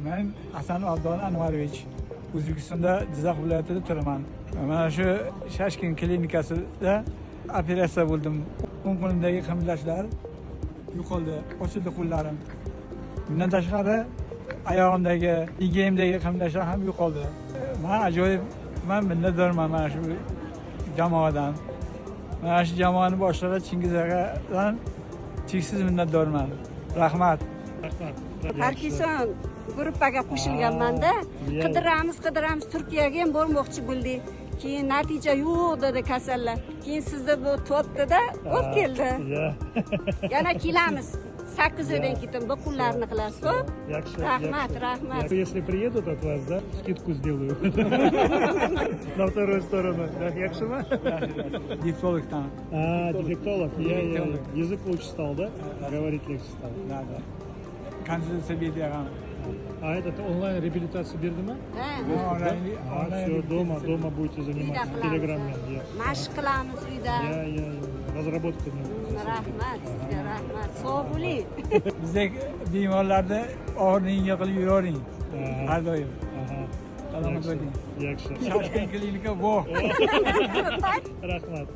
Men Hasan Abdon Anvarovich, O'zbekistonda Jizzax viloyatida turaman. Mana shu Shashkin klinikasida operatsiya bo'ldim. O'ng qo'limdagi qimlashlar yo'qoldi, ochildi qo'llarim. Bundan tashqari oyog'imdagi, egamdagi qimlashlar ham yo'qoldi. Men ajoyib, men minnatdorman mana shu jamoadan. Mana shu jamoani boshlig'i Chingiz akadan cheksiz minnatdorman. Rahmat. Parkinson gruppaga qo'shilganman-da. Qidiramiz, Turkiyaga ham bormoqchi bo'ldik. Keyin natija yo'q dedi kasallar. Keyin sizda bu topdi-da, olib keldi. Yana kelamiz. 8 oydan keyin bu kunlarni qilasiz. Rahmat. Если приедут от вас, да, скидку сделаю. На вторую сторону. Якшима? Дефектологdan. Дефектолог. Я язык лучше стал, да? Говорить легче стал. Да. Консультация bergan. А этот онлайн реабилитацию бердimi? Onlayn. Все, дома будете заниматься. Телеграммен. Mashq qilamiz uyda. Разработка. Rahmat, sizga rahmat. Sog' bo'ling. Bizdek bemorlarda og'irlikni qilib yuravering. Har doim. Salomat bo'ling. Yaxshi. Shashkin klinika bor. Rahmat.